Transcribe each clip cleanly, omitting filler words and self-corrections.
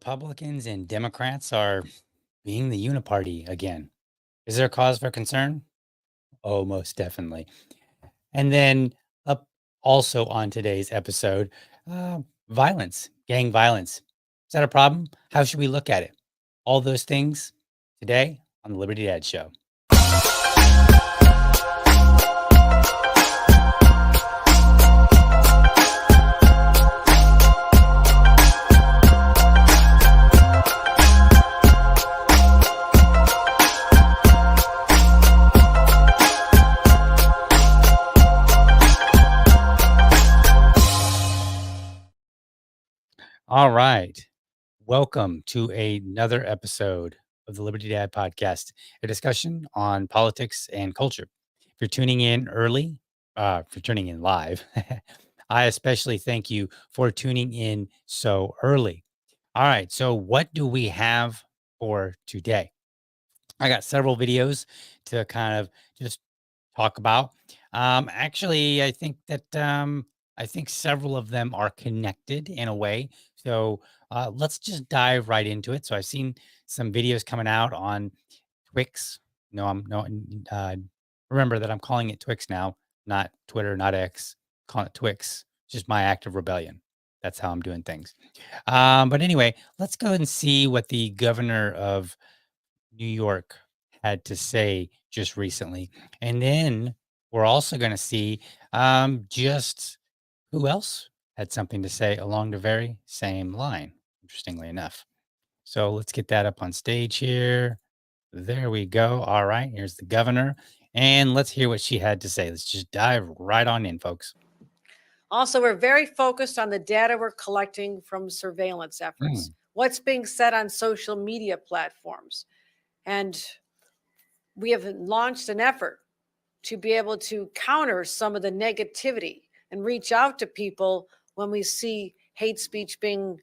Republicans and Democrats are being the uniparty again. Is there cause for concern? Oh, most definitely. And then up also on today's episode, violence, gang violence. Is that a problem? How should we look at it? All those things today on the Liberty Dad Show. All right. Welcome to another episode of the Liberty Dad podcast, a discussion on politics and culture. If you're tuning in early, if you're tuning in live, I especially thank you for tuning in so early. All right. So, what do we have for today? I got several videos to kind of just talk about. Actually, I think several of them are connected in a way. So let's just dive right into it. So I've seen some videos coming out on Twix. No, I'm no. Remember that I'm calling it Twix now, not Twitter, not X. Calling it Twix. Just my act of rebellion. That's how I'm doing things. But anyway, let's go and see what the governor of New York had to say just recently. And then we're also going to see just who else had something to say along the very same line, interestingly enough. So let's get that up on stage here. There we go. All right. Here's the governor. And let's hear what she had to say. Let's just dive right on in, folks. Also, we're very focused on the data we're collecting from surveillance efforts, what's being said on social media platforms. And we have launched an effort to be able to counter some of the negativity and reach out to people when we see hate speech being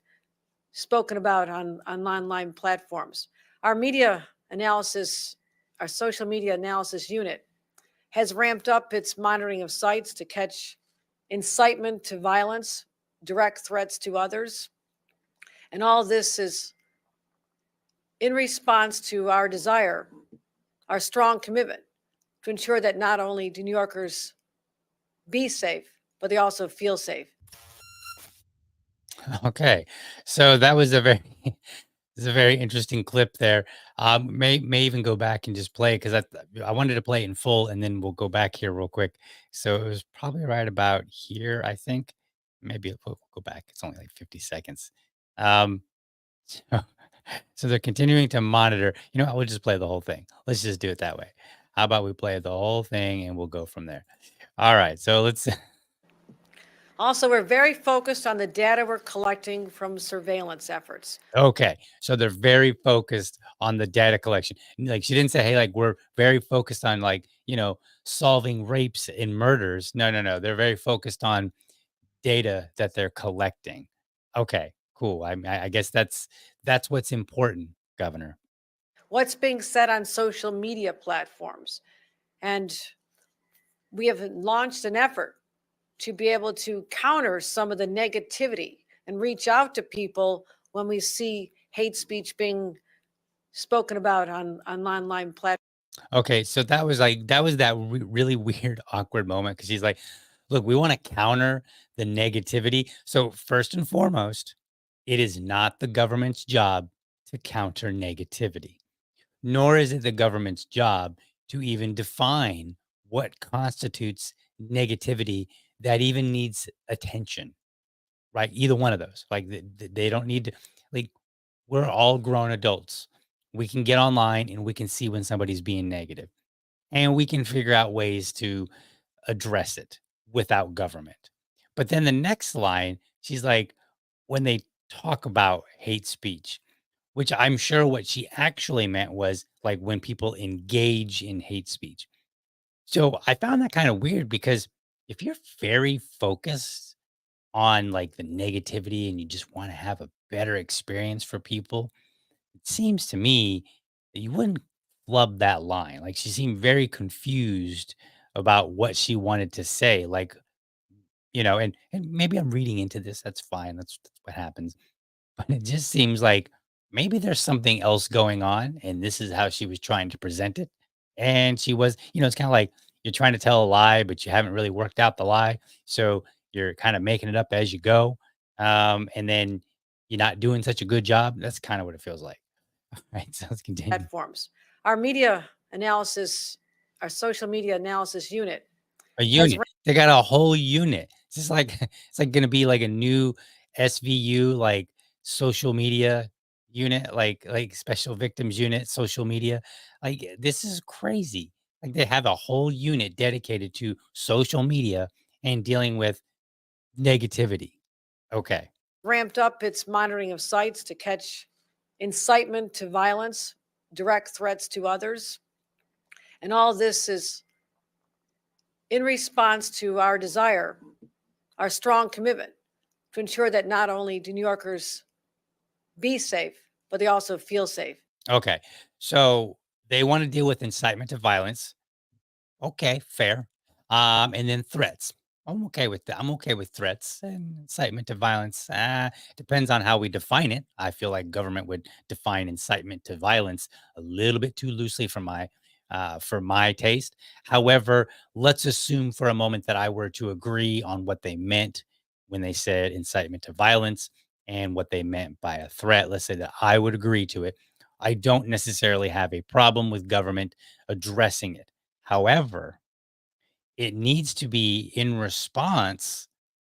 spoken about on online platforms. Our media analysis, our social media analysis unit has ramped up its monitoring of sites to catch incitement to violence, direct threats to others. And all this is in response to our desire, our strong commitment to ensure that not only do New Yorkers be safe, but they also feel safe. Okay. So that was a very it's a very interesting clip there. May even go back and just play because I wanted to play it in full, and then we'll go back here real quick. So it was probably right about here, I think. Maybe we'll go back. It's only like 50 seconds. Um, so, so they're continuing to monitor. You know, I will just play the whole thing. Let's just do it that way. How about we play the whole thing and we'll go from there. All right. So let's. Also, we're very focused on the data we're collecting from surveillance efforts. Okay. So they're very focused on the data collection. Like she didn't say, hey, like we're very focused on like, solving rapes and murders. No, no, no. They're very focused on data that they're collecting. Okay, cool. I guess that's what's important, Governor. What's being said on social media platforms. And we have launched an effort to be able to counter some of the negativity and reach out to people when we see hate speech being spoken about on online platforms. Okay, so that was that really weird, awkward moment because he's like, "Look, we want to counter the negativity. So first and foremost, it is not the government's job to counter negativity, nor is it the government's job to even define what constitutes negativity that even needs attention, right? Either one of those. Like they don't need to, like, we're all grown adults. We can get online and we can see when somebody's being negative and we can figure out ways to address it without government. But then the next line, she's like, when they talk about hate speech, which I'm sure what she actually meant was like when people engage in hate speech. So I found that kind of weird because if you're very focused on like the negativity and you just want to have a better experience for people, it seems to me that you wouldn't flub that line. Like she seemed very confused about what she wanted to say. Like, and maybe I'm reading into this. That's fine. That's what happens. but it just seems like maybe there's something else going on, and this is how she was trying to present it. And she was, it's kind of like you're trying to tell a lie, but you haven't really worked out the lie. So you're kind of making it up as you go. And then you're not doing such a good job. That's kind of what it feels like. Right. So let's continue. Platforms. Our media analysis, our social media analysis unit A has unit. They got a whole unit. It's just like it's like gonna be like a new SVU, like social media unit, like special victims unit, social media. Like this is crazy. Like they have a whole unit dedicated to social media and dealing with negativity. Okay. ramped up its monitoring of sites to catch incitement to violence, direct threats to others. And all this is in response to our desire, our strong commitment to ensure that not only do New Yorkers be safe, but they also feel safe. Okay. So they want to deal with incitement to violence. Okay, fair. And then threats. I'm okay with that. I'm okay with threats and incitement to violence. Depends on how we define it. I feel like government would define incitement to violence a little bit too loosely for my taste. However, let's assume for a moment that I were to agree on what they meant when they said incitement to violence and what they meant by a threat. Let's say that I would agree to it. I don't necessarily have a problem with government addressing it. However, it needs to be in response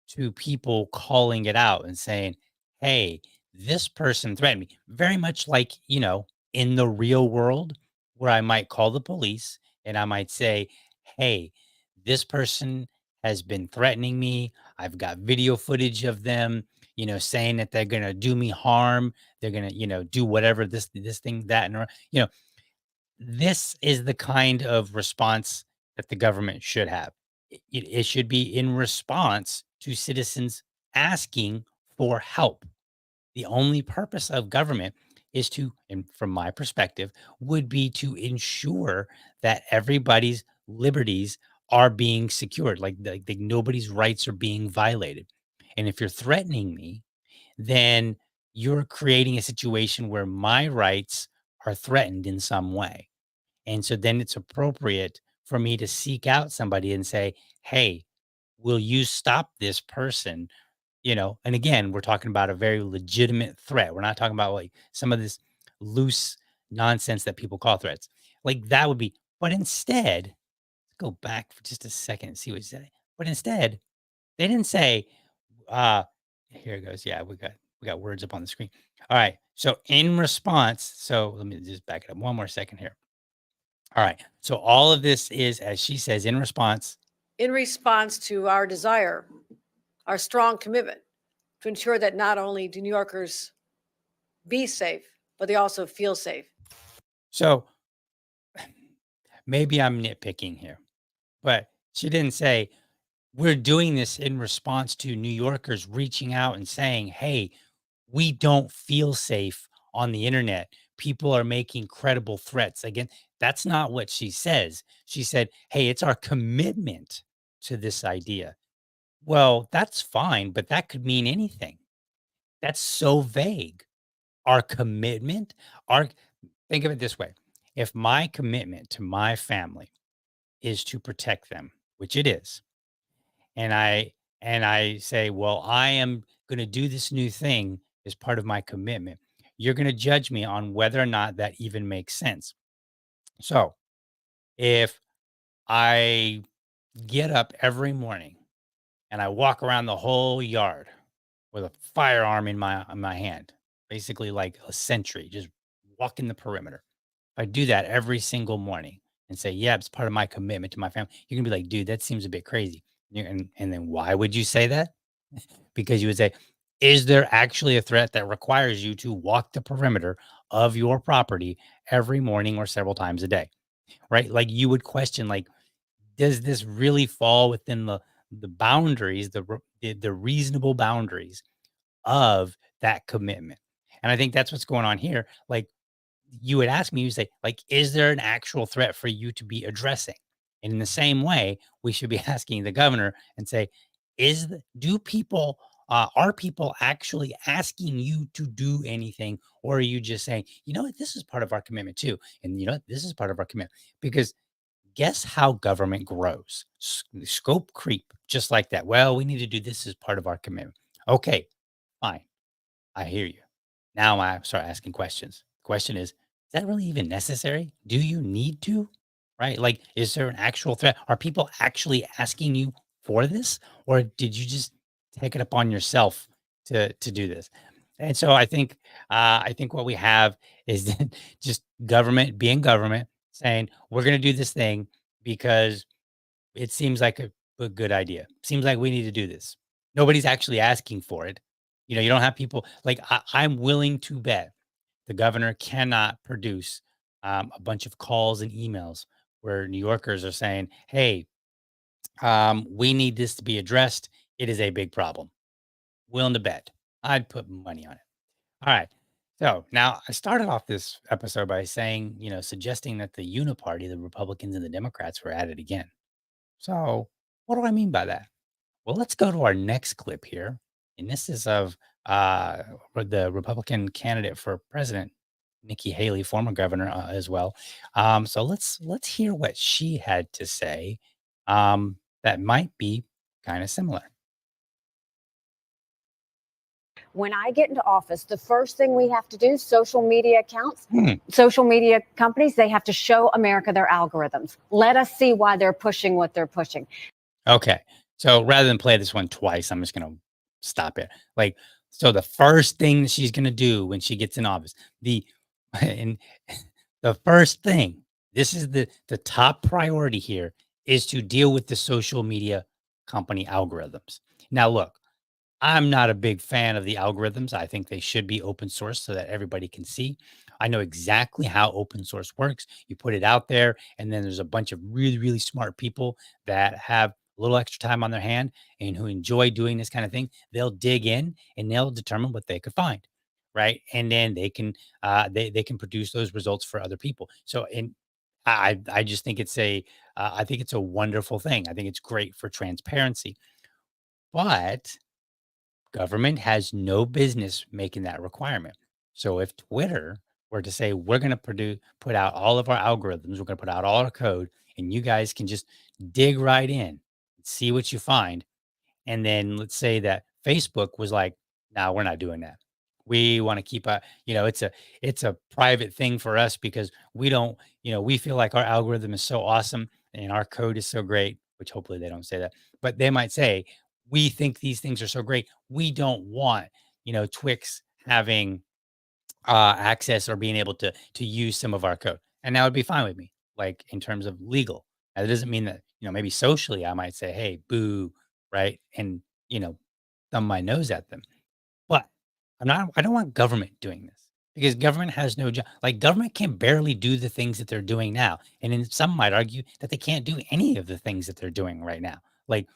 to people calling it out and saying, "Hey, this person threatened me." Very much like, in the real world where I might call the police and I might say, "Hey, this person has been threatening me. I've got video footage of them, saying that they're going to do me harm. They're going to, do whatever this thing that and you know, this is the kind of response that the government should have. It should be in response to citizens asking for help. The only purpose of government is to, and from my perspective, would be to ensure that everybody's liberties are being secured, like nobody's rights are being violated. And if you're threatening me, then you're creating a situation where my rights are threatened in some way. And so then it's appropriate for me to seek out somebody and say, "Hey, will you stop this person?" And again, we're talking about a very legitimate threat. We're not talking about like some of this loose nonsense that people call threats. Like that would be, but instead, go back for just a second and see what you said. But instead, they didn't say, uh, here it goes. Yeah, we got words up on the screen. All right. So in response, so let me just back it up one more second here. All right. So all of this is, as she says, In response to our desire, our strong commitment to ensure that not only do New Yorkers be safe, but they also feel safe. so maybe I'm nitpicking here, but she didn't say we're doing this in response to New Yorkers reaching out and saying, "Hey, we don't feel safe on the internet. People are making credible threats." Again, that's not what she says. She said, "Hey, it's our commitment to this idea." Well, that's fine, but that could mean anything. That's so vague. Our commitment, our think of it this way. If my commitment to my family is to protect them, which it is, and I say, "Well, I am going to do this new thing as part of my commitment." You're going to judge me on whether or not that even makes sense. So, if I get up every morning and I walk around the whole yard with a firearm in my hand, basically like a sentry, just walking the perimeter. If I do that every single morning and say, "Yeah, it's part of my commitment to my family," you're gonna be like, "Dude, that seems a bit crazy." And then why would you say that? Because you would say, "Is there actually a threat that requires you to walk the perimeter of your property every morning or several times a day?" Right? Like you would question, like, does this really fall within the boundaries, the reasonable boundaries of that commitment? And I think that's what's going on here. Like you would ask me, you say, like, is there an actual threat for you to be addressing? And in the same way, we should be asking the governor and say, do people Are people actually asking you to do anything, or are you just saying, you know what, this is part of our commitment too, and you know what, this is part of our commitment? Because guess how government grows? Scope creep, just like that. Well, we need to do this as part of our commitment. Okay, fine. I hear you. Now I start asking questions. Question is that really even necessary? Do you need to? Right? Like, is there an actual threat? Are people actually asking you for this? Or did you just take it upon yourself to do this? And so I think what we have is that just government being government saying we're gonna do this thing because it seems like a good idea. Seems like we need to do this. Nobody's actually asking for it. You know, you don't have people like I'm willing to bet the governor cannot produce a bunch of calls and emails where New Yorkers are saying, "Hey, we need this to be addressed. It is a big problem." Willing to bet. I'd put money on it. All right. So now I started off this episode by saying, suggesting that the uniparty, the Republicans and the Democrats, were at it again. So what do I mean by that? Well, let's go to our next clip here. And this is of the Republican candidate for president, Nikki Haley, former governor as well. So let's hear what she had to say. That might be kind of similar. When I get into office, the first thing we have to do, social media accounts, Hmm. social media companies, they have to show America their algorithms. Let us see why they're pushing what they're pushing. Okay. So rather than play this one twice, I'm just gonna stop it. Like, so the first thing that she's gonna do when she gets in office, the and the first thing, this is the top priority here, is to deal with the social media company algorithms. Now, look, I'm not a big fan of the algorithms. I think they should be open source so that everybody can see. I know exactly how open source works. You put it out there, and then there's a bunch of really, really smart people that have a little extra time on their hand and who enjoy doing this kind of thing. They'll dig in and they'll determine what they could find, right? And then they can produce those results for other people. So, and I just think I think it's a wonderful thing. I think it's great for transparency, but government has no business making that requirement. So if Twitter were to say we're going to put out all of our algorithms, we're going to put out all our code, and you guys can just dig right in, see what you find, and then let's say that Facebook was like, "No, we're not doing that. We want to keep it's a private thing for us because we don't, we feel like our algorithm is so awesome and our code is so great," which hopefully they don't say that. But they might say, "We think these things are so great. We don't want, Twix having access or being able to use some of our code." And that would be fine with me, like in terms of legal. Now, that doesn't mean that, maybe socially I might say, "Hey, boo," right? And, you know, thumb my nose at them. But I don't want government doing this because government has no job. Like government can barely do the things that they're doing now. And then some might argue that they can't do any of the things that they're doing right now. Like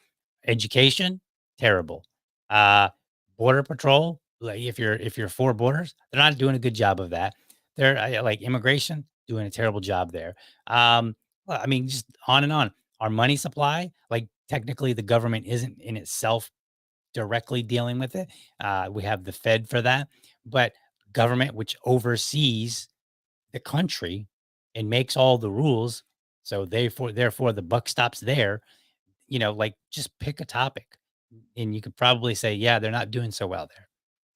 education, terrible. Uh, Border patrol, like if you're for borders, they're not doing a good job of that. They're like immigration, doing a terrible job there. Well, I mean, just on and on. Our money supply, like technically, the government isn't in itself directly dealing with it. We have the Fed for that, but government, which oversees the country and makes all the rules, so therefore the buck stops there. Like just pick a topic, and you could probably say, yeah, they're not doing so well there,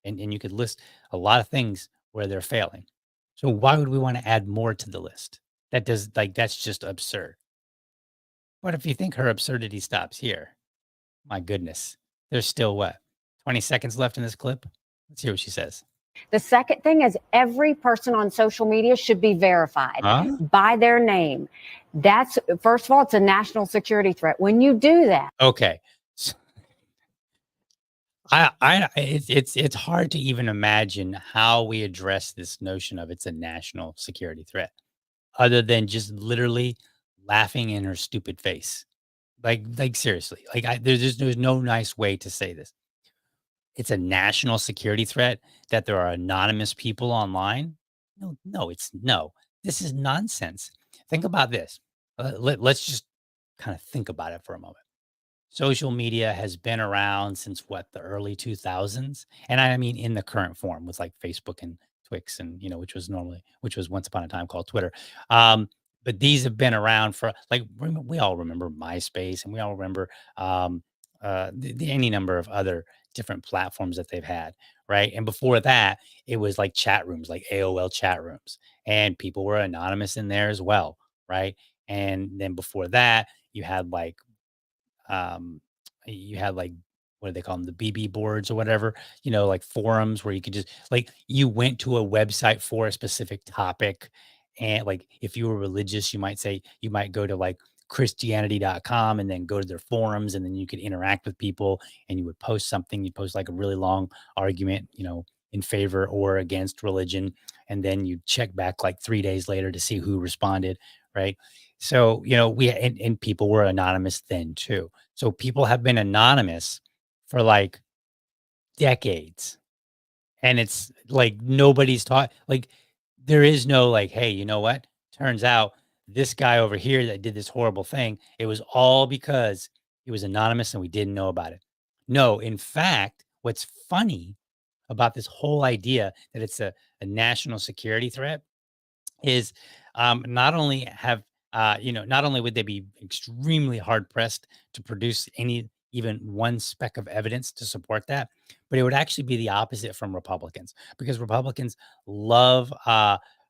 and you could list a lot of things where they're failing. So why would we want to add more to the list? That's just absurd. But if you think her absurdity stops here, my goodness, there's still what, 20 seconds left in this clip? Let's hear what she says. The second thing is every person on social media should be verified Huh? by their name. That's, first of all, it's a national security threat. When you do that, Okay. So it's hard to even imagine how we address this notion of it's a national security threat other than just literally laughing in her stupid face. Like seriously, like there's no nice way to say this. It's a national security threat that there are anonymous people online. No, no, no. This is nonsense. Think about this. Let's just kind of think about it for a moment. social media has been around since what, the early 2000s? And I mean in the current form with like Facebook and Twix and, which was once upon a time called Twitter. Um, but these have been around for like, we all remember MySpace and we all remember um, any number of other different platforms that they've had. Right. And before that, it was like chat rooms, like AOL chat rooms, and people were anonymous in there as well. Right. And then before that, you had like um, you had like what do they call them? The BB boards or whatever, like forums where you could just like you went to a website for a specific topic. And like if you were religious, you might go to like Christianity.com and then go to their forums and then you could interact with people and you would post something. You post like a really long argument, in favor or against religion. And then you check back like 3 days later to see who responded. Right. So, and people were anonymous then too. So people have been anonymous for like decades. And it's like nobody's taught like there is no like, hey, you know what? Turns out this guy over here that did this horrible thing, it was all because he was anonymous and we didn't know about it. No, in fact, what's funny about this whole idea that it's a national security threat is not only not only would they be extremely hard pressed to produce any even one speck of evidence to support that, but it would actually be the opposite from Republicans because Republicans love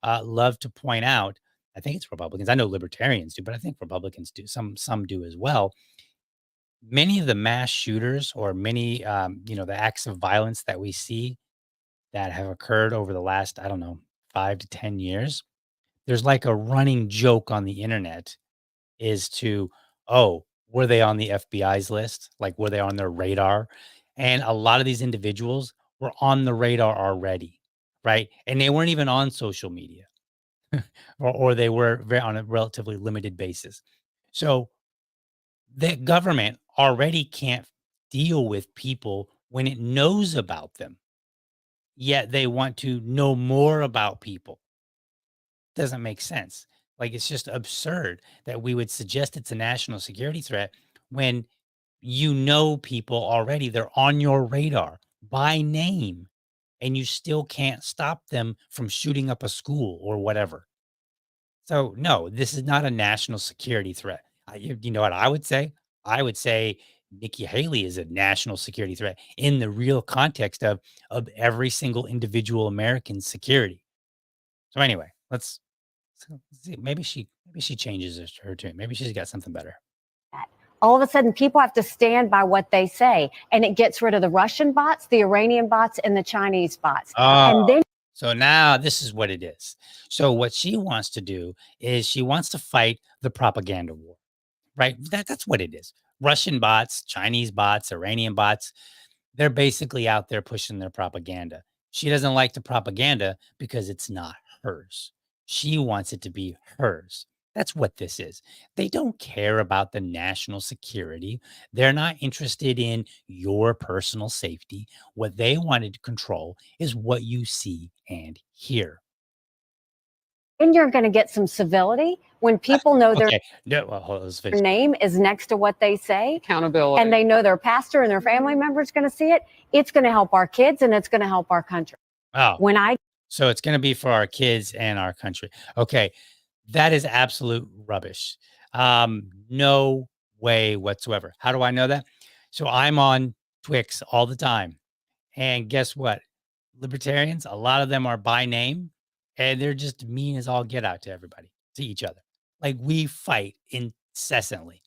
love to point out. I think it's Republicans. I know libertarians do, but I think Republicans do. Some do as well. Many of the mass shooters or many the acts of violence that we see that have occurred over the last, I don't know, 5 to 10 years, there's like a running joke on the internet is to, oh, were they on the FBI's list? Like, were they on their radar? And a lot of these individuals were on the radar already, right? And they weren't even on social media, or they were on a relatively limited basis. So the government already can't deal with people when it knows about them, yet they want to know more about people. Doesn't make sense. Like, it's just absurd that we would suggest it's a national security threat when people already, they're on your radar by name, and you still can't stop them from shooting up a school or whatever. So, no, this is not a national security threat. You know what I would say? I would say Nikki Haley is a national security threat in the real context of every single individual American's security. So anyway, let's see. Maybe she changes her tune. Maybe she's got something better. All of a sudden, people have to stand by what they say, and it gets rid of the Russian bots, the Iranian bots, and the Chinese bots. And then So now this is what it is. So what she wants to do is she wants to fight the propaganda war, right? That's what it is. Russian bots, Chinese bots, Iranian bots, they're basically out there pushing their propaganda. She doesn't like the propaganda because it's not hers. She wants it to be hers. That's what this is. They don't care about the national security. They're not interested in your personal safety. What they wanted to control is what you see and hear. you're going to get some civility when people know their Okay. No, well, hold on, let's finish. name is next to what they say, Accountability. and they know their pastor and their family members going to see it. It's going to help our kids and it's going to help our country. Oh, When I so it's going to be for our kids and our country. Okay. That is absolute rubbish. No way whatsoever. How do I know that? So I'm on Twix all the time. And guess what? Libertarians, a lot of them are by name and they're just mean as all get out to everybody, to each other. Like we fight incessantly.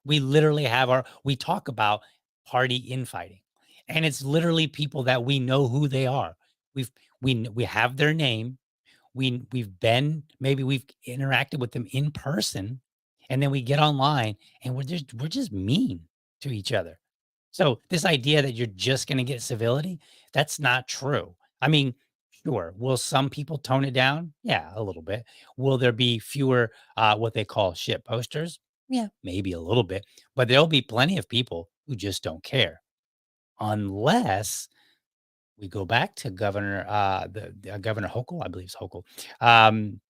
We talk about party infighting. And it's literally people that we know who they are. We've, we have their name, we've interacted with them in person, and then we get online and we're just mean to each other. So this idea that you're just going to get civility, that's not true. I mean, sure, will some people tone it down? Yeah, a little bit. Will there be fewer what they call shit posters? Yeah, maybe a little bit, but there'll be plenty of people who just don't care unless we go back to Governor Hochul, I believe it's Hochul. Um,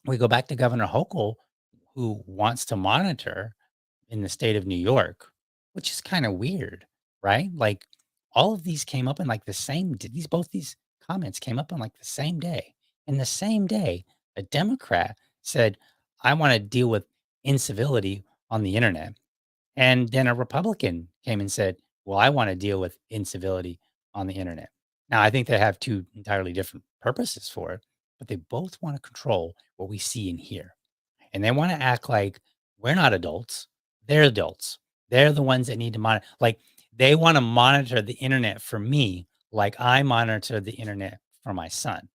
we go back to Governor Hochul, who wants to monitor in the state of New York. which is kind of weird, right? Like all of these came up in like the same these comments came up on like the same day. In the same day, a Democrat said, "I want to deal with incivility on the internet." And then a Republican came and said, "Well, I want to deal with incivility on the internet." Now, I think they have two entirely different purposes for it, but they both want to control what we see and hear. And they want to act like we're not adults. They're adults. They're the ones that need to monitor. Like they want to monitor the internet for me, like I monitor the internet for my son.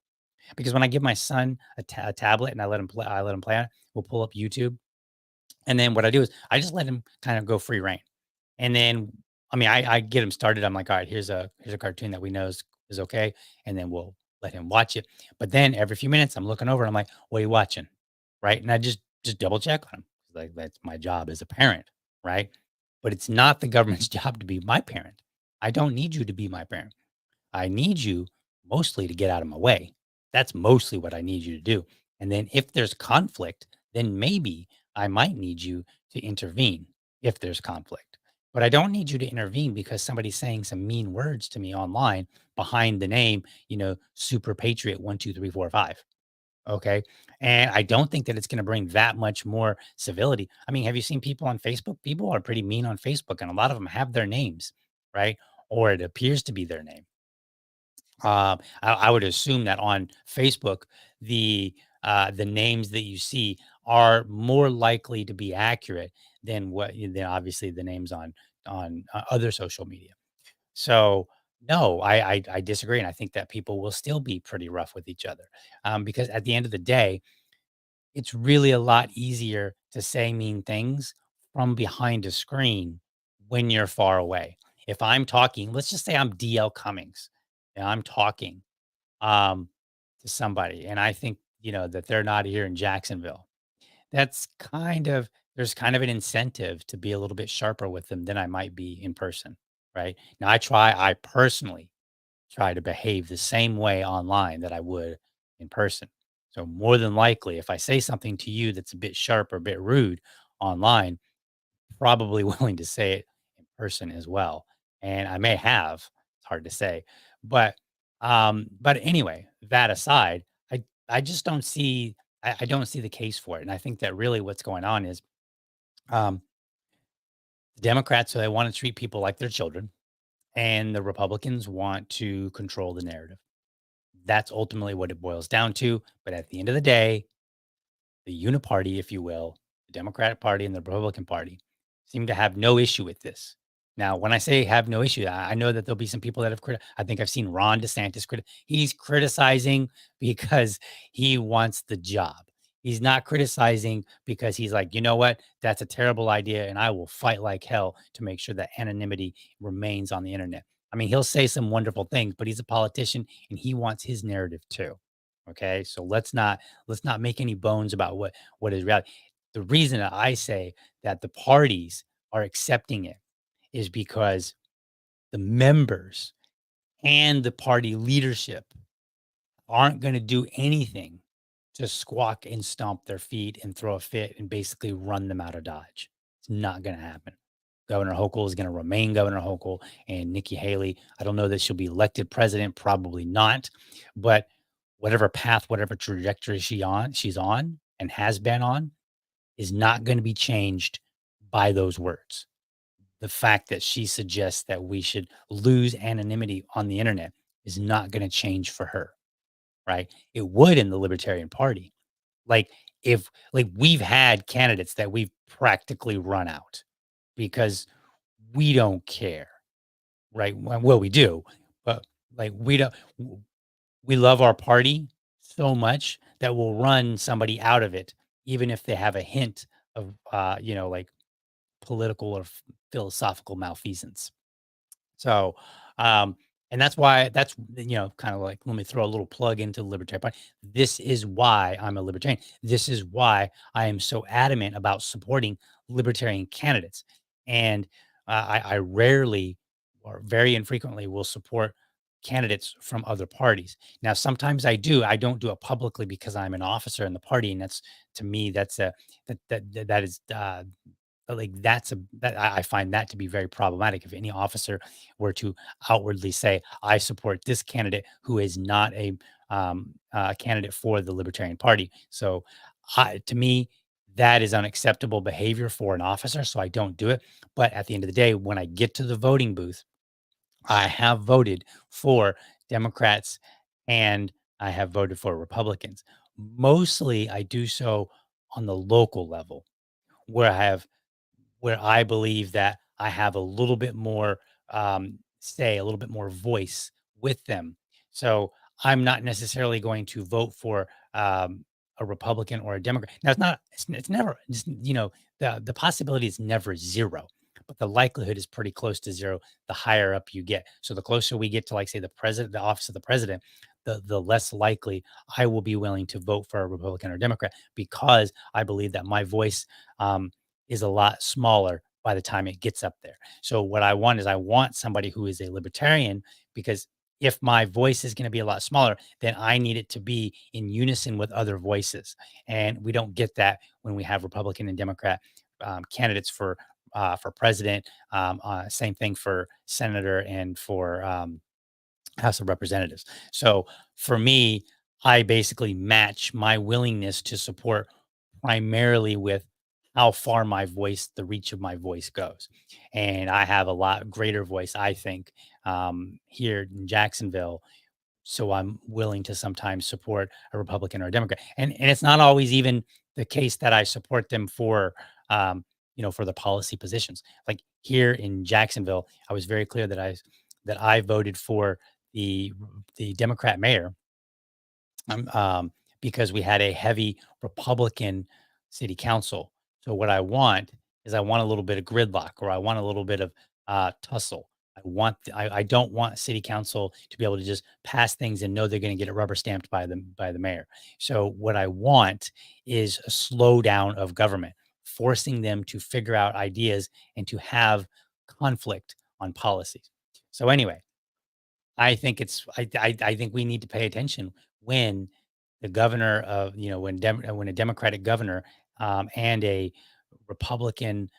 Because when I give my son a tablet and I let him play on it, we'll pull up YouTube, and then what I do is I just let him kind of go free reign. And then, I mean, I get him started. I'm like, all right, here's a cartoon that we know is okay, and then we'll let him watch it. But then every few minutes, I'm looking over. And I'm like, what are you watching? Right, and I just double check on him. Like that's my job as a parent, right? But it's not the government's job to be my parent. I don't need you to be my parent. I need you mostly to get out of my way. That's mostly what I need you to do. And then if there's conflict, then maybe I might need you to intervene if there's conflict. But I don't need you to intervene because somebody's saying some mean words to me online behind the name, Super Patriot 1, 2, 3, 4, 5. Okay. And I don't think that it's going to bring that much more civility. I mean, have you seen people on Facebook? People are pretty mean on Facebook, and a lot of them have their names, right? Or it appears to be their name. I would assume that on Facebook, the names that you see are more likely to be accurate than obviously the names on other social media. So no, I disagree, and I think that people will still be pretty rough with each other, because at the end of the day, it's really a lot easier to say mean things from behind a screen when you're far away. If I'm talking, let's just say I'm DL Cummings, and I'm talking um, to somebody, and I think that they're not here in Jacksonville. That's there's kind of an incentive to be a little bit sharper with them than I might be in person, right? Now, I personally try to behave the same way online that I would in person. So more than likely, if I say something to you that's a bit sharp or a bit rude online, probably willing to say it in person as well. And I may have, it's hard to say. But anyway, that aside, I just don't see I don't see the case for it. And I think that really what's going on is um the Democrats, so they want to treat people like their children, and the Republicans want to control the narrative. That's ultimately what it boils down to. But at the end of the day, the uniparty, if you will, the Democratic Party and the Republican Party seem to have no issue with this. Now, when I say have no issue, I know that there'll be some people that have I think I've seen Ron DeSantis he's criticizing because he wants the job. He's not criticizing because he's like, you know what? That's a terrible idea, and I will fight like hell to make sure that anonymity remains on the internet. I mean, he'll say some wonderful things, but he's a politician and he wants his narrative too. Okay, so let's not make any bones about what is reality. The reason that I say that the parties are accepting it is because the members and the party leadership aren't going to do anything to squawk and stomp their feet and throw a fit and basically run them out of Dodge. It's not going to happen. Governor Hochul is going to remain Governor Hochul, and Nikki Haley, I don't know that she'll be elected president, probably not, but whatever path, whatever trajectory she's on and has been on is not going to be changed by those words. The fact that she suggests that we should lose anonymity on the internet is not going to change for her, right? It would in the Libertarian Party. Like like we've had candidates that we've practically run out because we don't care, right? Well, we do, but like we love our party so much that we'll run somebody out of it, even if they have a hint of, like political or philosophical malfeasance. So, um, and that's why kind of like let me throw a little plug into the Libertarian Party. This is why I'm a libertarian. This is why I am so adamant about supporting libertarian candidates. And I rarely or very infrequently will support candidates from other parties. Now, sometimes I do. I don't do it publicly because I'm an officer in the party, and that's to me that's a that that that is like that I find that to be very problematic. If any officer were to outwardly say, "I support this candidate who is not a candidate for the Libertarian Party," so to me, that is unacceptable behavior for an officer. So I don't do it. But at the end of the day, when I get to the voting booth, I have voted for Democrats and I have voted for Republicans. Mostly, I do so on the local level where I believe that I have a little bit more say, a little bit more voice with them. So I'm not necessarily going to vote for a Republican or a Democrat. Now it's never the possibility is never zero, but the likelihood is pretty close to zero the higher up you get. So the closer we get to, like, say, the president, the office of the president, the less likely I will be willing to vote for a Republican or Democrat, because I believe that my voice is a lot smaller by the time it gets up there. So what I want is I want somebody who is a libertarian, because if my voice is going to be a lot smaller, then I need it to be in unison with other voices. And we don't get that when we have Republican and Democrat candidates for president. Same thing for senator and for House of Representatives. So for me, I basically match my willingness to support primarily with how far the reach of my voice goes. And I have a lot greater voice, I think, here in Jacksonville. So I'm willing to sometimes support a Republican or a Democrat. And it's not always even the case that I support them for, for the policy positions. Like here in Jacksonville, I was very clear that I voted for the the Democrat mayor, because we had a heavy Republican city council. So what I want is I want a little bit of gridlock, or I want a little bit of tussle. I don't want city council to be able to just pass things and know they're going to get it rubber stamped by the mayor. So what I want is a slowdown of government, forcing them to figure out ideas and to have conflict on policies. So anyway, I think we need to pay attention when the governor of when a Democratic governor and a Republican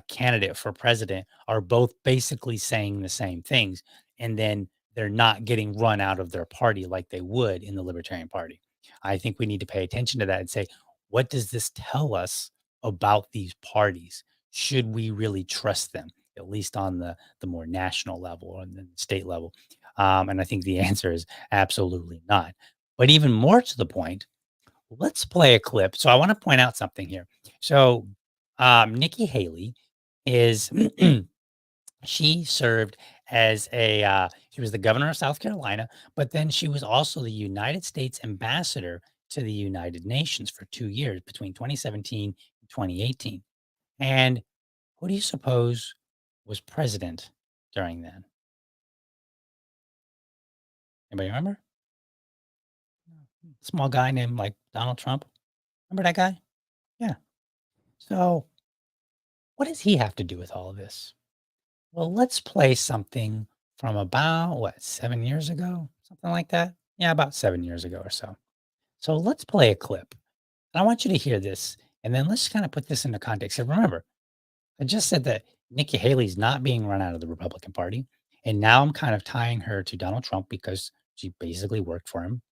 candidate for president are both basically saying the same things, and then they're not getting run out of their party like they would in the Libertarian Party. I think we need to pay attention to that and say, what does this tell us about these parties? Should we really trust them, at least on the more national level or the state level? And I think the answer is absolutely not. But even more to the point, let's play a clip. So I want to point out something here. So Nikki Haley is she served as she was the governor of South Carolina, but then she was also the United States ambassador to the United Nations for 2 years between 2017 and 2018. And who do you suppose was president during then? Anybody remember? Small guy named, like, Donald Trump. Remember that guy? Yeah. So, what does he have to do with all of this? Well, let's play something from about, what, 7 years ago? Something like that? Yeah, about 7 years ago or so. So, let's play a clip, and I want you to hear this, and then let's kinda put this into context. And remember, I just said that Nikki Haley's not being run out of the Republican Party, and now I'm kind of tying her to Donald Trump because she basically worked for him.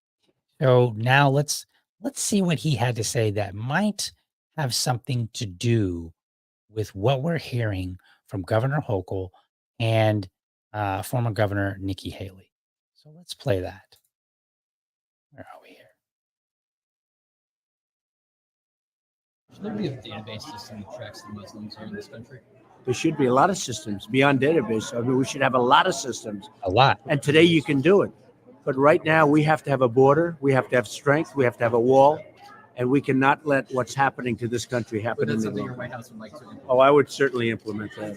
So now let's see what he had to say that might have something to do with what we're hearing from Governor Hochul and former Governor Nikki Haley. So let's play that. Where are we here? Should there be a database system that tracks the Muslims here in this country? There should be a lot of systems beyond database. I mean, we should have a lot of systems. A lot. And today you can do it. But right now we have to have a border. We have to have strength. We have to have a wall. And we cannot let what's happening to this country But happen that's any something your longer. White House would like to implement. Oh, I would certainly implement that.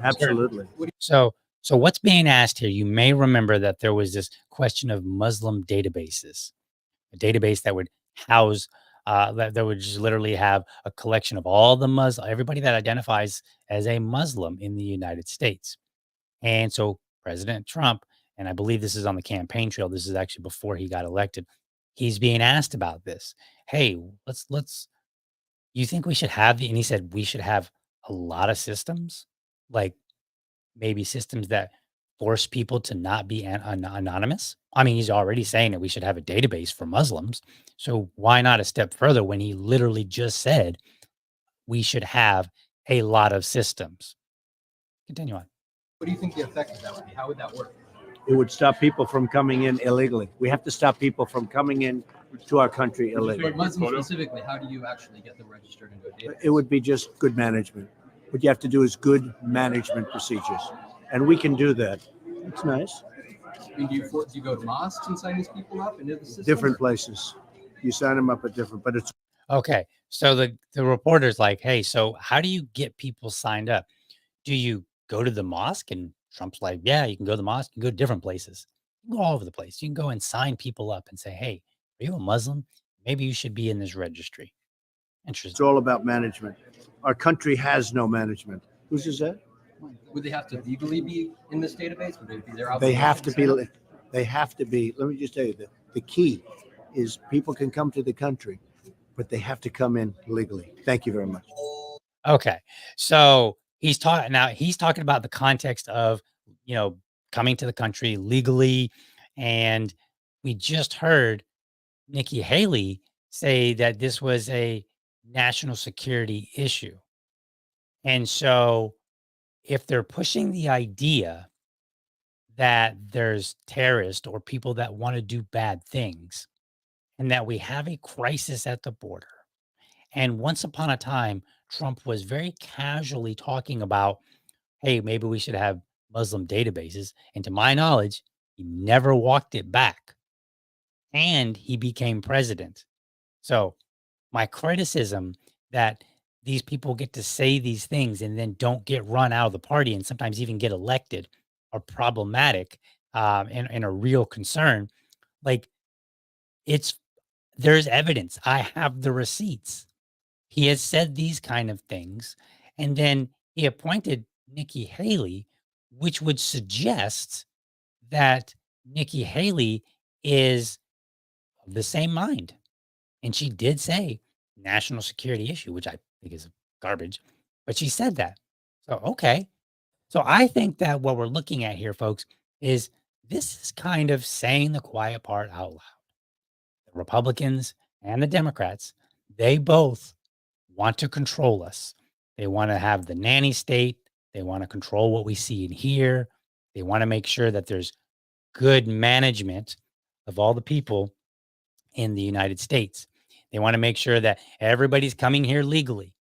Absolutely. So what's being asked here? You may remember that there was this question of Muslim databases, a database that would house that would just literally have a collection of all the everybody that identifies as a Muslim in the United States. And so President Trump, and I believe this is on the campaign trail, this is actually before he got elected, he's being asked about this. Hey, let's You think we should have and he said we should have a lot of systems, like maybe systems that force people to not be anonymous. I mean, he's already saying that we should have a database for Muslims. So why not a step further when he literally just said we should have a lot of systems? Continue on. What do you think the effect of that would be? How would that work? It would stop people from coming in illegally. We have to stop people from coming in to our country For illegally. Muslims specifically, how do you actually get them registered into a database? It would be just good management. What you have to do is good management procedures. And we can do that. It's nice. I mean, do you go to mosques and sign these people up into the system? Different places. You sign them up at different, but it's Okay. So the reporter's like, hey, so how do you get people signed up? Do you go to the mosque? And Trump's like, yeah, you can go to the mosque, you can go to different places. You can go all over the place. You can go and sign people up and say, hey, are you a Muslim? Maybe you should be in this registry. Interesting. all about management. Our country has no management. Who's is that? Would they have to legally be in this database? Would they be their They have to obligation be. They have to be. Let me just tell you that the key is people can come to the country, but they have to come in legally. Thank you very much. Okay. So he's talking about the context of, coming to the country legally. And we just heard Nikki Haley say that this was a national security issue. And so if they're pushing the idea that there's terrorists or people that want to do bad things and that we have a crisis at the border, and once upon a time, Trump was very casually talking about, hey, maybe we should have Muslim databases. And to my knowledge, he never walked it back. And he became president. So my criticism that these people get to say these things and then don't get run out of the party and sometimes even get elected are problematic, and a real concern. Like there's evidence. I have the receipts. He has said these kind of things, and then he appointed Nikki Haley, which would suggest that Nikki Haley is of the same mind. And she did say national security issue, which I think is garbage, but she said that. So, okay. So I think that what we're looking at here, folks, is this is kind of saying the quiet part out loud. The Republicans and the Democrats, they both want to control us. They want to have the nanny state. They want to control what we see and hear. They want to make sure that there's good management of all the people in the United States. They want to make sure that everybody's coming here legally.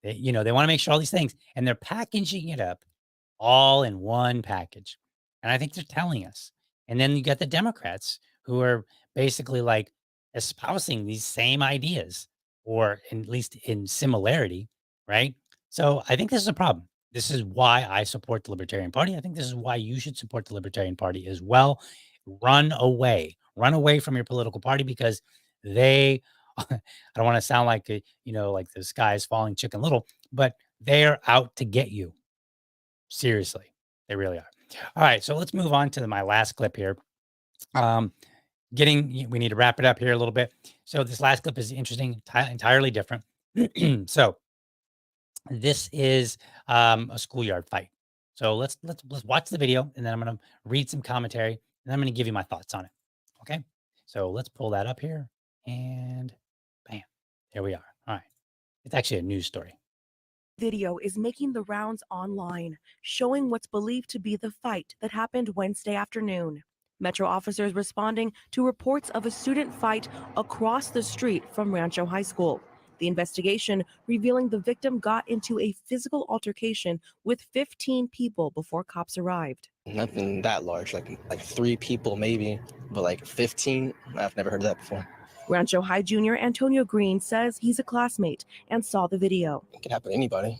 They want to make sure all these things, and they're packaging it up all in one package. And I think they're telling us. And then you got the Democrats who are basically like espousing these same ideas, or at least in similarity, right? So I think this is a problem. This is why I support the Libertarian Party. I think this is why you should support the Libertarian Party as well. Run away from your political party, because they, I don't want to sound like, like the sky is falling chicken little, but they're out to get you. Seriously, they really are. All right, so let's move on to my last clip here. We need to wrap it up here a little bit. So this last clip is interesting, entirely different. So this is a schoolyard fight. So let's watch the video, and then I'm going to read some commentary, and I'm going to give you my thoughts on it. Okay, so let's pull that up here, and bam, there we are. All right, it's actually a news story. Video is making the rounds online, showing what's believed to be the fight that happened Wednesday afternoon. Metro officers responding to reports of a student fight across the street from Rancho High School. The investigation revealing the victim got into a physical altercation with 15 people before cops arrived. Nothing that large, like 3 people maybe, but like 15, I've never heard of that before. Rancho High Junior Antonio Green says he's a classmate and saw the video. It could happen to anybody.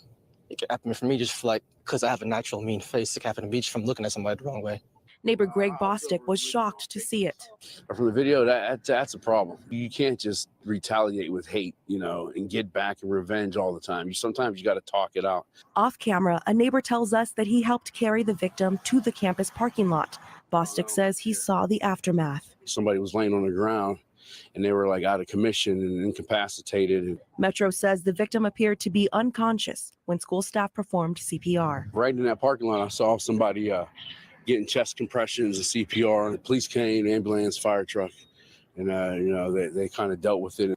It could happen for me just because I have a natural mean face. It could happen to me just from looking at somebody the wrong way. Neighbor Greg Bostick was shocked to see it. From the video, that's a problem. You can't just retaliate with hate, and get back and revenge all the time. Sometimes you got to talk it out. Off camera, a neighbor tells us that he helped carry the victim to the campus parking lot. Bostick says he saw the aftermath. Somebody was laying on the ground, and they were like out of commission and incapacitated. And Metro says the victim appeared to be unconscious when school staff performed CPR. right in that parking lot, I saw somebody getting chest compressions and CPR. The police came, ambulance, fire truck, and they kind of dealt with it.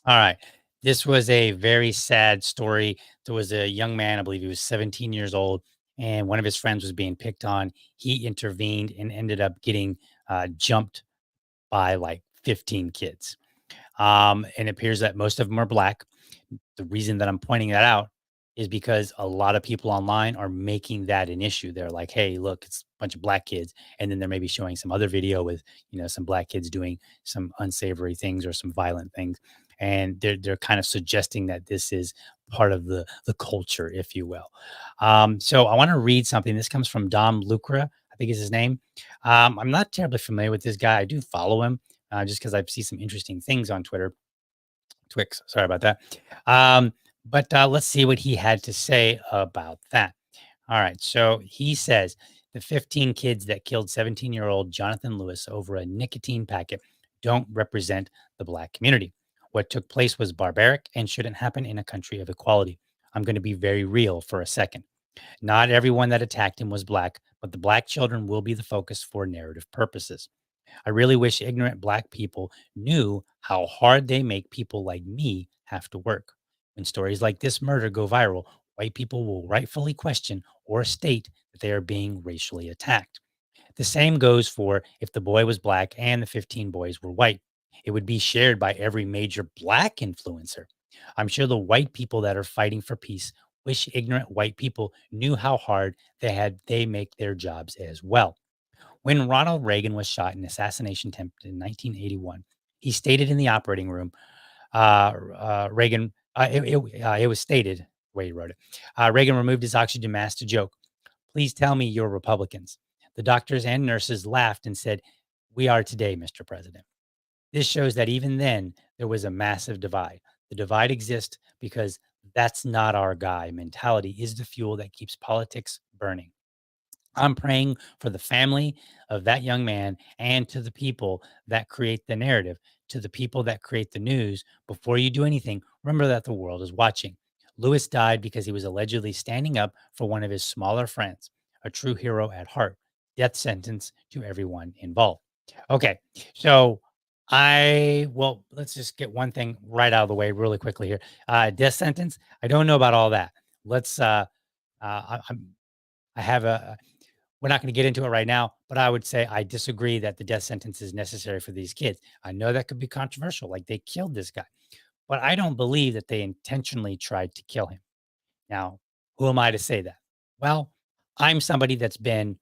All right. This was a very sad story. There was a young man, I believe he was 17 years old, and one of his friends was being picked on. He intervened and ended up getting jumped by like 15 kids. And it appears that most of them are black. The reason that I'm pointing that out is because a lot of people online are making that an issue. They're like, hey, look, it's a bunch of black kids. And then they're maybe showing some other video with, some black kids doing some unsavory things or some violent things. And they're kind of suggesting that this is part of the culture, if you will. So I want to read something. This comes from Dom Lucra, I think is his name. I'm not terribly familiar with this guy. I do follow him just because I see some interesting things on Twitter. Twix. Sorry about that. But let's see what he had to say about that. All right. So he says the 15 kids that killed 17-year-old Jonathan Lewis over a nicotine packet don't represent the black community. What took place was barbaric and shouldn't happen in a country of equality. I'm going to be very real for a second. Not everyone that attacked him was black, but the black children will be the focus for narrative purposes. I really wish ignorant black people knew how hard they make people like me have to work. When stories like this murder go viral, white people will rightfully question or state that they are being racially attacked. The same goes for if the boy was black and the 15 boys were white. It would be shared by every major black influencer. I'm sure the white people that are fighting for peace wish ignorant white people knew how hard they make their jobs as well. When Ronald Reagan was shot in an assassination attempt in 1981, he stated in the operating room, it was stated the way he wrote it. Reagan removed his oxygen mask to joke, "Please tell me you're Republicans." The doctors and nurses laughed and said, "We are today, Mr. President." This shows that even then, there was a massive divide. The divide exists because that's not our guy mentality is the fuel that keeps politics burning. I'm praying for the family of that young man and to the people that create the narrative, to the people that create the news. Before you do anything, remember that the world is watching. Lewis died because he was allegedly standing up for one of his smaller friends, a true hero at heart. Death sentence to everyone involved. Okay, so let's just get one thing right out of the way really quickly here. Death sentence. I don't know about all that. Let's. I have a we're not going to get into it right now, but I would say I disagree that the death sentence is necessary for these kids. I know that could be controversial, like they killed this guy, but I don't believe that they intentionally tried to kill him. Now, who am I to say that? Well, I'm somebody that's been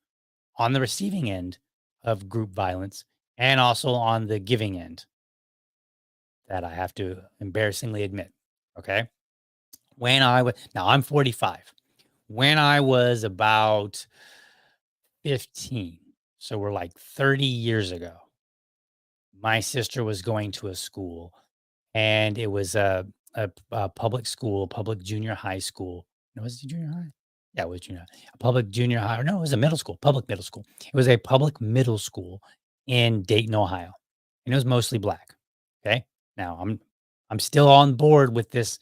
on the receiving end of group violence and also on the giving end. That I have to embarrassingly admit. Okay. Now I'm 45. When I was about 15. So we're like 30 years ago. My sister was going to a school and it was a public school, public junior high school. No, was it junior high? Yeah, it was junior high. A public junior high. Or no, it was a middle school, public middle school. It was a public middle school in Dayton, Ohio. And it was mostly black. Okay. Now I'm still on board with this.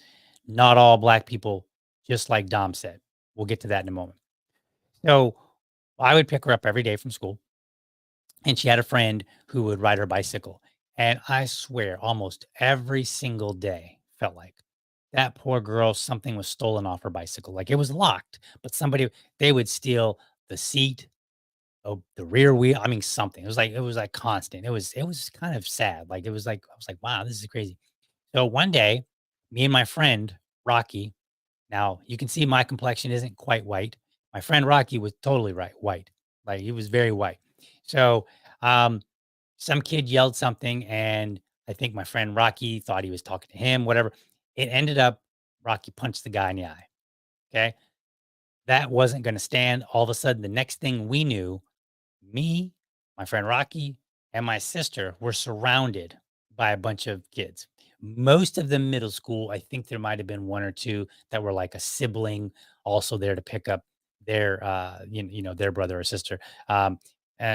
Not all black people, just like Dom said. We'll get to that in a moment. So I would pick her up every day from school, and she had a friend who would ride her bicycle. And I swear, almost every single day felt like that poor girl, something was stolen off her bicycle. Like it was locked, but they would steal the seat, the rear wheel. I mean, something. It was like constant. It was kind of sad. Like it was like, I was like, wow, this is crazy. So one day, me and my friend, Rocky, now you can see my complexion isn't quite white. My friend Rocky was totally white. Like he was very white. So um, some kid yelled something, and I think my friend Rocky thought he was talking to him, whatever. It ended up Rocky punched the guy in the eye. Okay. That wasn't going to stand. All of a sudden, the next thing we knew, me, my friend Rocky, and my sister were surrounded by a bunch of kids. Most of them middle school. I think there might have been one or two that were like a sibling also there to pick up their their brother or sister.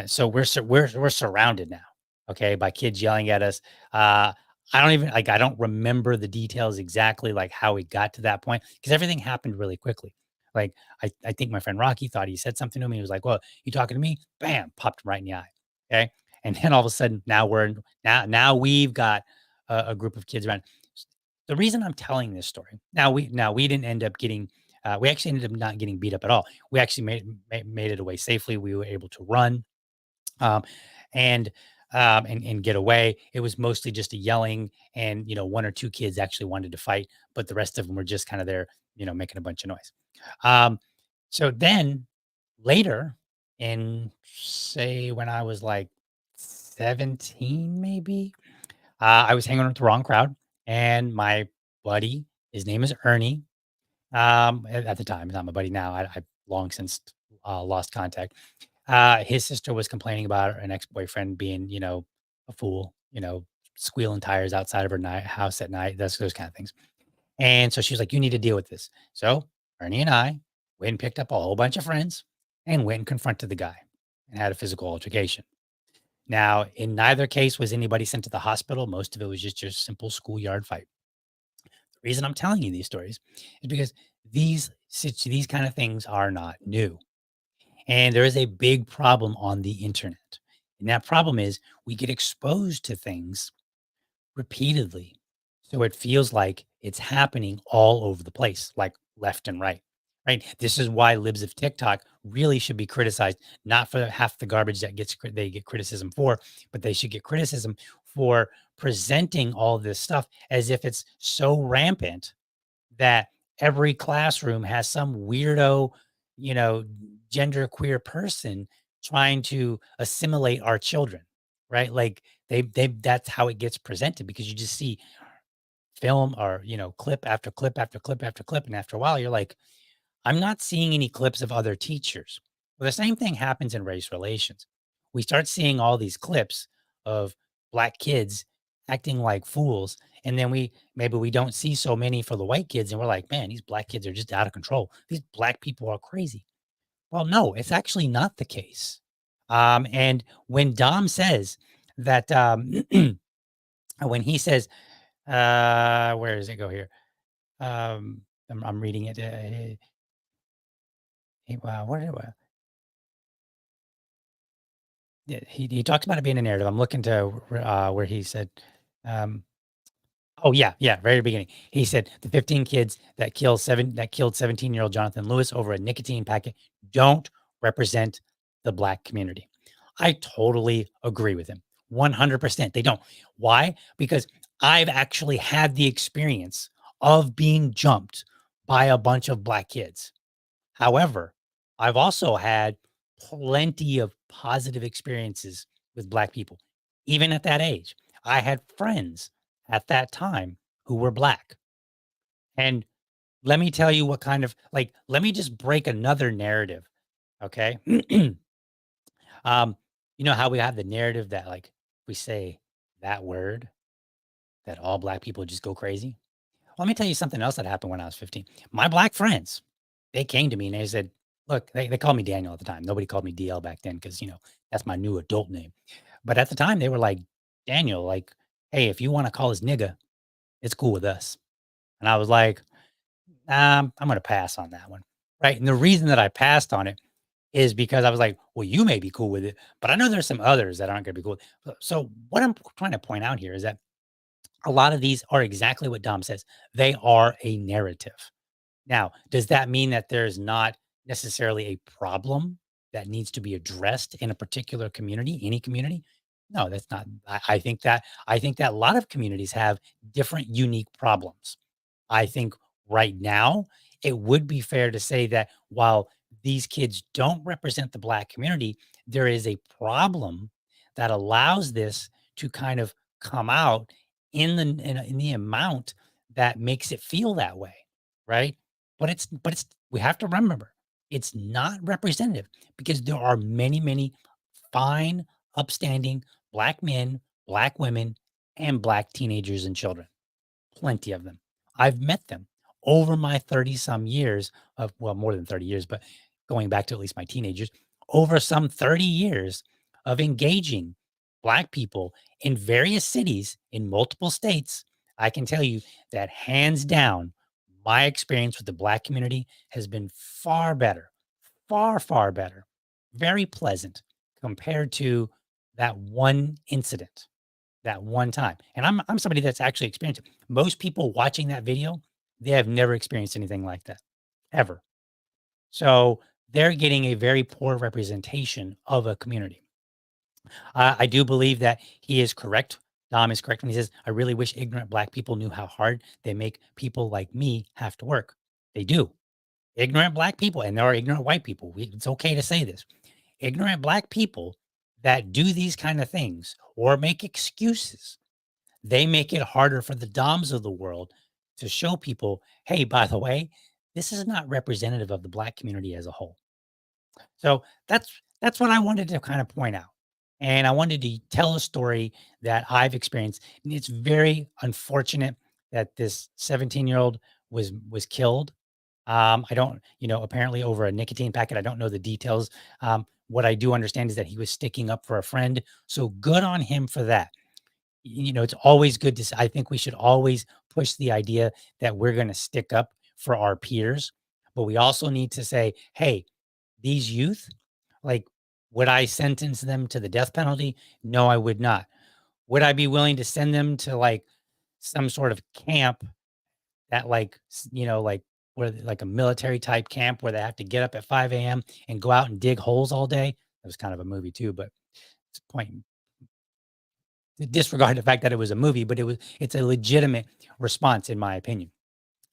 So we're surrounded now. okay, by kids yelling at us. I don't remember the details exactly, like how it got to that point, because everything happened really quickly. Like, I think my friend Rocky thought he said something to me. He was like, "Well, you talking to me?" Bam, popped him right in the eye. Okay. And then all of a sudden, now we've got a group of kids around. The reason I'm telling this story, now we didn't end up getting, we actually ended up not getting beat up at all. We actually made it away safely. We were able to run, um, and and get away. It was mostly just a yelling, and one or two kids actually wanted to fight, but the rest of them were just kind of there, making a bunch of noise. Um, so then later, in say when I was like 17, maybe, I was hanging with the wrong crowd, and my buddy, his name is Ernie. At the time, he's not my buddy now. I've long since lost contact. His sister was complaining about an ex-boyfriend being, a fool, squealing tires outside of her house at night, those kind of things. And so she was like, "You need to deal with this." So Ernie and I went and picked up a whole bunch of friends and went and confronted the guy and had a physical altercation. Now, in neither case was anybody sent to the hospital. Most of it was just your simple schoolyard fight. The reason I'm telling you these stories is because these kind of things are not new. And there is a big problem on the internet. And that problem is we get exposed to things repeatedly. So it feels like it's happening all over the place, like left and right. Right. This is why libs of TikTok really should be criticized, not for half the garbage that they get criticism for, but they should get criticism for presenting all this stuff as if it's so rampant that every classroom has some weirdo, you know, gender queer person trying to assimilate our children, right? Like they that's how it gets presented, because you just see film, or clip after clip after clip after clip, and after a while you're like, I'm not seeing any clips of other teachers. Well, the same thing happens in race relations. We start seeing all these clips of black kids acting like fools. And then maybe we don't see so many for the white kids. And we're like, man, these black kids are just out of control. These black people are crazy. Well, no, it's actually not the case. And when Dom says that, when he says, where does it go here? I'm reading it. Wow, what? Yeah, he talks about it being a narrative. I'm looking to where he said, um, oh yeah, very beginning. He said the 15 kids that killed 17-year-old Jonathan Lewis over a nicotine packet don't represent the black community. I totally agree with him. 100%. They don't. Why? Because I've actually had the experience of being jumped by a bunch of black kids. However, I've also had plenty of positive experiences with black people. Even at that age, I had friends at that time who were black. And let me tell you what kind of, like, let me just break another narrative. Okay. um, you know how we have the narrative that, like, we say that word, that all black people just go crazy? Let me tell you something else that happened when I was 15. My black friends, they came to me and they said, look, they called me Daniel at the time. Nobody called me DL back then because, that's my new adult name. But at the time, they were like, Daniel, like, hey, if you want to call us nigga, it's cool with us. And I was like, I'm going to pass on that one. Right. And the reason that I passed on it is because I was like, well, you may be cool with it, but I know there's some others that aren't going to be cool. So what I'm trying to point out here is that a lot of these are exactly what Dom says. They are a narrative. Now, does that mean that there's not necessarily a problem that needs to be addressed in a particular community, any community? No, that's not. I think that a lot of communities have different unique problems. I think right now it would be fair to say that while these kids don't represent the black community, there is a problem that allows this to kind of come out in the amount that makes it feel that way, right? But it's we have to remember, it's not representative, because there are many, many fine, upstanding black men, black women, and black teenagers and children. Plenty of them. I've met them over my 30 some years of, well, more than 30 years, but going back to at least my teenagers, over some 30 years of engaging Black people in various cities in multiple states, I can tell you that hands down, my experience with the Black community has been far better, far, far better, very pleasant compared to that one incident, that one time. And I'm somebody that's actually experienced it. Most people watching that video, they have never experienced anything like that ever. So they're getting a very poor representation of a community. I do believe that he is correct. Dom is correct when he says, I really wish ignorant Black people knew how hard they make people like me have to work. They do. Ignorant Black people, and there are ignorant white people. It's okay to say this. Ignorant Black people that do these kind of things or make excuses, they make it harder for the Doms of the world to show people, hey, by the way, this is not representative of the Black community as a whole. So that's what I wanted to kind of point out. And I wanted to tell a story that I've experienced. And it's very unfortunate that this 17-year-old was killed. I don't, apparently over a nicotine packet. I don't know the details. What I do understand is that he was sticking up for a friend. So good on him for that. It's always good I think we should always push the idea that we're going to stick up for our peers, but we also need to say, hey, these youth, like, would I sentence them to the death penalty? No, I would not. Would I be willing to send them to like some sort of camp that like where like a military type camp where they have to get up at 5 a.m. and go out and dig holes all day? That was kind of a movie too, but it's a point. Disregard the fact that it was a movie, but it's a legitimate response in my opinion.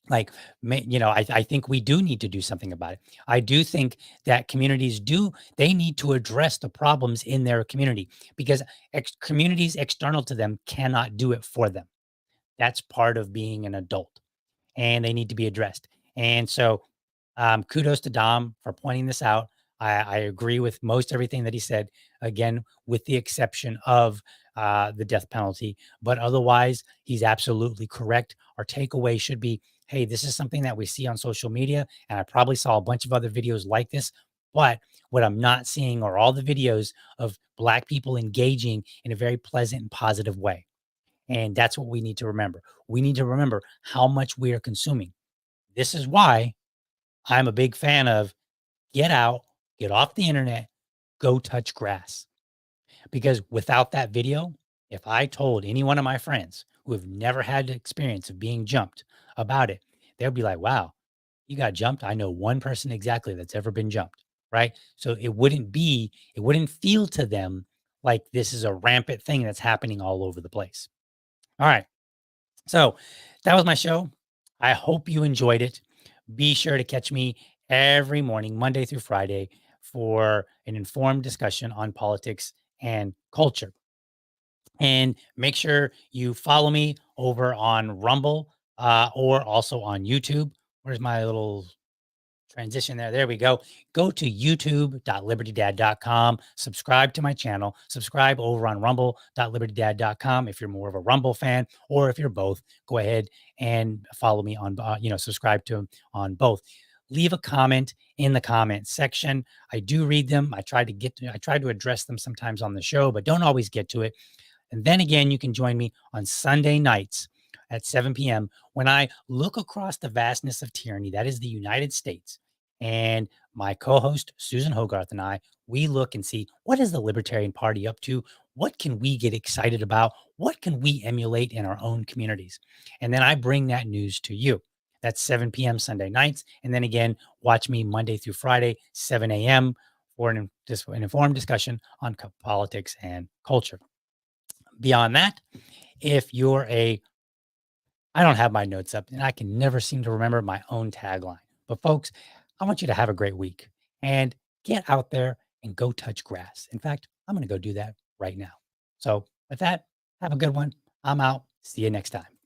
Like, I think we do need to do something about it. I do think that they need to address the problems in their community because communities external to them cannot do it for them. That's part of being an adult and they need to be addressed. And so, kudos to Dom for pointing this out. I agree with most everything that he said, again, with the exception of the death penalty. But otherwise, he's absolutely correct. Our takeaway should be, hey, this is something that we see on social media. And I probably saw a bunch of other videos like this. But what I'm not seeing are all the videos of Black people engaging in a very pleasant and positive way. And that's what we need to remember. We need to remember how much we are consuming. This is why I'm a big fan of get out, get off the internet, go touch grass. Because without that video, if I told any one of my friends who have never had the experience of being jumped about it, they'll be like, wow, you got jumped. I know one person exactly that's ever been jumped. Right. So it wouldn't feel to them like this is a rampant thing that's happening all over the place. All right. So that was my show. I hope you enjoyed it. Be sure to catch me every morning, Monday through Friday, for an informed discussion on politics and culture. And make sure you follow me over on Rumble or also on YouTube. Where's my little transition there? There we go. Go to youtube.libertydad.com. Subscribe to my channel. Subscribe over on rumble.libertydad.com if you're more of a Rumble fan, or if you're both, go ahead and follow me on, subscribe to on both. Leave a comment in the comment section. I do read them. I try to address them sometimes on the show, but don't always get to it. And then again, you can join me on Sunday nights at 7 p.m. when I look across the vastness of tyranny, that is the United States. And my co-host, Susan Hogarth, and I, we look and see what is the Libertarian Party up to? What can we get excited about? What can we emulate in our own communities? And then I bring that news to you. That's 7 p.m. Sunday nights. And then again, watch me Monday through Friday, 7 a.m. for an informed discussion on politics and culture. Beyond that, if you're I don't have my notes up and I can never seem to remember my own tagline. But folks, I want you to have a great week and get out there and go touch grass. In fact, I'm going to go do that right now. So with that, have a good one. I'm out. See you next time.